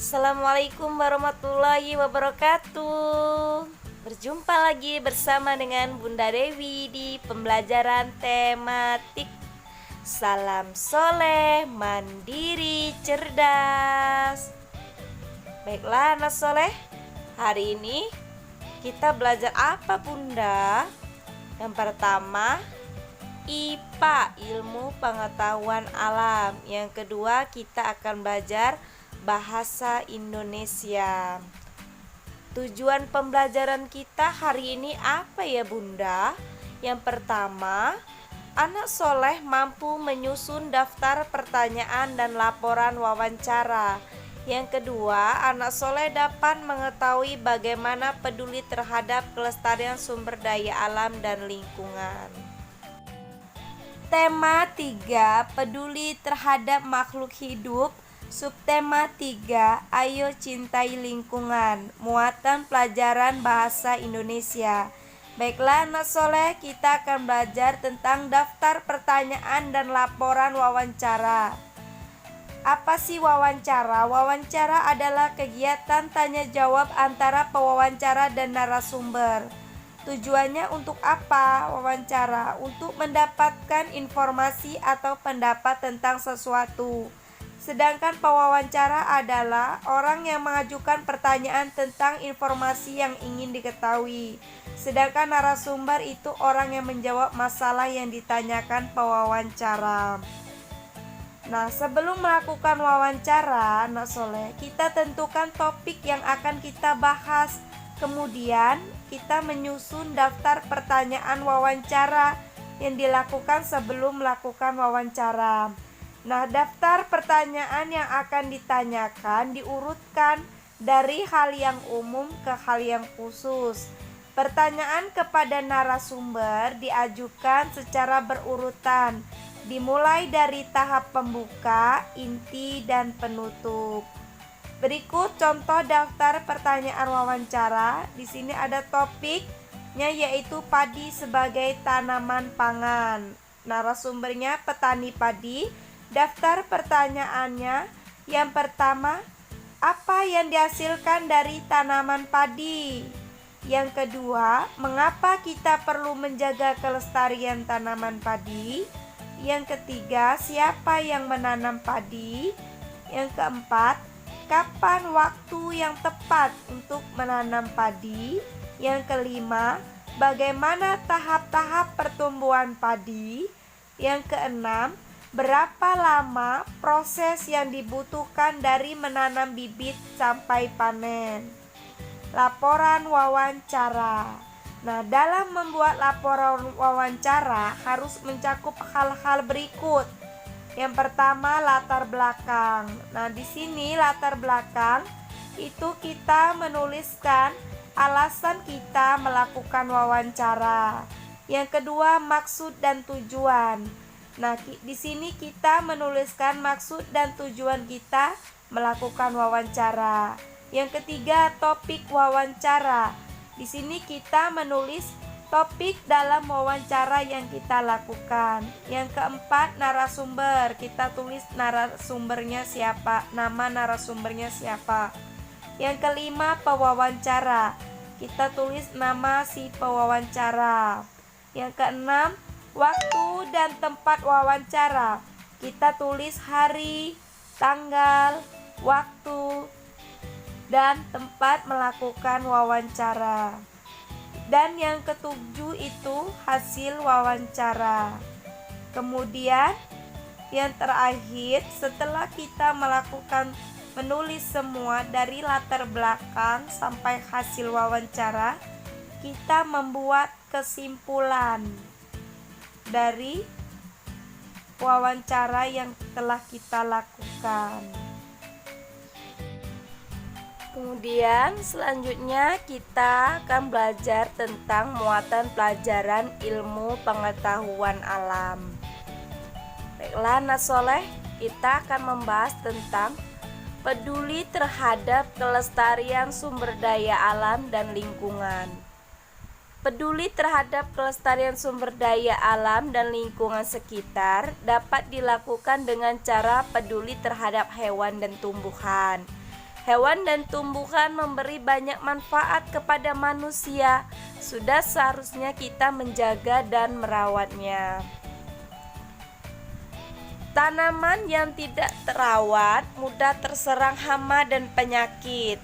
Assalamualaikum warahmatullahi wabarakatuh. Berjumpa lagi bersama dengan Bunda Dewi di pembelajaran tematik Salam Soleh Mandiri Cerdas. Baiklah anak soleh, hari ini kita belajar apa Bunda? Yang pertama, IPA, ilmu pengetahuan alam. Yang kedua, kita akan belajar bahasa Indonesia. Tujuan pembelajaran kita hari ini apa ya Bunda? Yang pertama, anak soleh mampu menyusun daftar pertanyaan dan laporan wawancara. Yang kedua, anak soleh dapat mengetahui bagaimana peduli terhadap kelestarian sumber daya alam dan lingkungan. Tema 3, peduli terhadap makhluk hidup. Subtema 3, ayo cintai lingkungan. Muatan pelajaran bahasa Indonesia. Baiklah anak soleh, kita akan belajar tentang daftar pertanyaan dan laporan wawancara. Apa sih wawancara? Wawancara adalah kegiatan tanya jawab antara pewawancara dan narasumber. Tujuannya untuk apa wawancara? Untuk mendapatkan informasi atau pendapat tentang sesuatu. Sedangkan pewawancara adalah orang yang mengajukan pertanyaan tentang informasi yang ingin diketahui. Sedangkan narasumber itu orang yang menjawab masalah yang ditanyakan pewawancara. Nah, sebelum melakukan wawancara, anak soleh, kita tentukan topik yang akan kita bahas. Kemudian, kita menyusun daftar pertanyaan wawancara yang dilakukan sebelum melakukan wawancara. Nah, daftar pertanyaan yang akan ditanyakan diurutkan dari hal yang umum ke hal yang khusus. Pertanyaan kepada narasumber diajukan secara berurutan, dimulai dari tahap pembuka, inti, dan penutup. Berikut contoh daftar pertanyaan wawancara. Di sini ada topiknya yaitu padi sebagai tanaman pangan. Narasumbernya petani padi. Daftar pertanyaannya, yang pertama, apa yang dihasilkan dari tanaman padi? Yang kedua, mengapa kita perlu menjaga kelestarian tanaman padi? Yang ketiga, siapa yang menanam padi? Yang keempat, kapan waktu yang tepat untuk menanam padi? Yang kelima, bagaimana tahap-tahap pertumbuhan padi? Yang keenam, berapa lama proses yang dibutuhkan dari menanam bibit sampai panen? Laporan wawancara. Nah, dalam membuat laporan wawancara harus mencakup hal-hal berikut. Yang pertama, latar belakang. Nah, di sini latar belakang itu kita menuliskan alasan kita melakukan wawancara. Yang kedua, maksud dan tujuan. Nah, di sini kita menuliskan maksud dan tujuan kita melakukan wawancara. Yang ketiga, topik wawancara. Di sini kita menulis topik dalam wawancara yang kita lakukan. Yang keempat, narasumber. Kita tulis narasumbernya siapa, nama narasumbernya siapa. Yang kelima, pewawancara. Kita tulis nama si pewawancara. Yang keenam, waktu dan tempat wawancara. Kita tulis hari, tanggal, waktu, dan tempat melakukan wawancara. Dan yang ketujuh itu hasil wawancara. Kemudian yang terakhir, setelah kita menulis semua dari latar belakang sampai hasil wawancara, kita membuat kesimpulan dari wawancara yang telah kita lakukan. Kemudian selanjutnya kita akan belajar tentang muatan pelajaran ilmu pengetahuan alam. Baiklah anak soleh, kita akan membahas tentang peduli terhadap kelestarian sumber daya alam dan lingkungan. Peduli terhadap kelestarian sumber daya alam dan lingkungan sekitar dapat dilakukan dengan cara peduli terhadap hewan dan tumbuhan. Hewan dan tumbuhan memberi banyak manfaat kepada manusia. Sudah seharusnya kita menjaga dan merawatnya. Tanaman yang tidak terawat mudah terserang hama dan penyakit.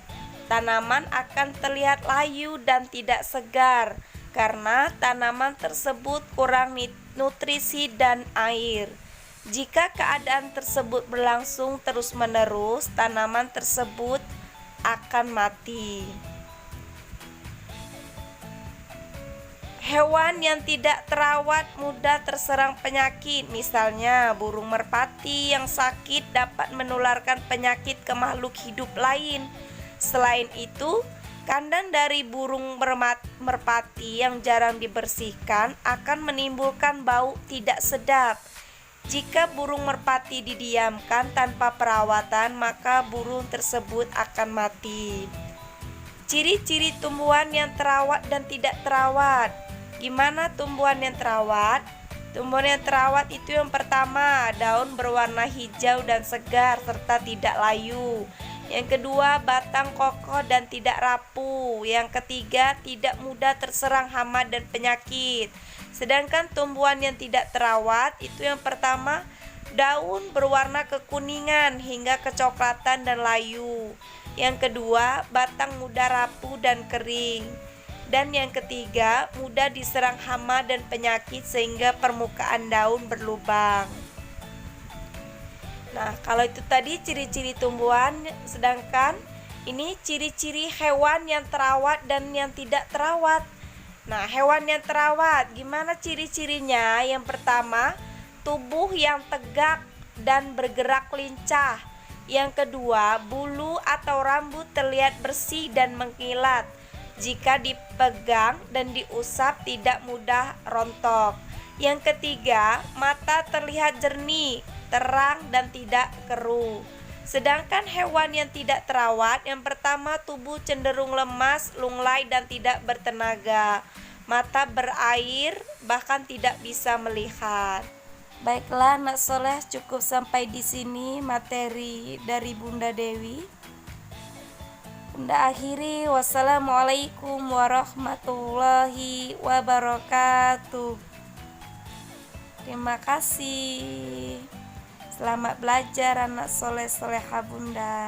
Tanaman akan terlihat layu dan tidak segar karena tanaman tersebut kurang nutrisi dan air. Jika keadaan tersebut berlangsung terus-menerus, tanaman tersebut akan mati. Hewan yang tidak terawat mudah terserang penyakit, misalnya burung merpati yang sakit dapat menularkan penyakit ke makhluk hidup lain. Selain itu, kandang dari burung merpati yang jarang dibersihkan akan menimbulkan bau tidak sedap. Jika burung merpati didiamkan tanpa perawatan, maka burung tersebut akan mati. Ciri-ciri tumbuhan yang terawat dan tidak terawat. Gimana tumbuhan yang terawat? Tumbuhan yang terawat itu yang pertama, daun berwarna hijau dan segar serta tidak layu. Yang kedua, batang kokoh dan tidak rapuh. Yang ketiga, tidak mudah terserang hama dan penyakit. Sedangkan tumbuhan yang tidak terawat itu yang pertama, daun berwarna kekuningan hingga kecoklatan dan layu. Yang kedua, batang mudah rapuh dan kering. Dan yang ketiga, mudah diserang hama dan penyakit sehingga permukaan daun berlubang. Nah, kalau itu tadi ciri-ciri tumbuhan, sedangkan ini ciri-ciri hewan yang terawat dan yang tidak terawat. Nah, hewan yang terawat, gimana ciri-cirinya? Yang pertama, tubuh yang tegak dan bergerak lincah. Yang kedua, bulu atau rambut terlihat bersih dan mengkilat. Jika dipegang dan diusap tidak mudah rontok. Yang ketiga, mata terlihat jernih, terang dan tidak keruh. Sedangkan hewan yang tidak terawat, yang pertama tubuh cenderung lemas, lunglai dan tidak bertenaga. Mata berair, bahkan tidak bisa melihat. Baiklah anak soleh, cukup sampai di sini materi dari Bunda Dewi. Bunda akhiri, wassalamualaikum warahmatullahi wabarakatuh. Terima kasih. Selamat belajar anak soleh soleha Bunda.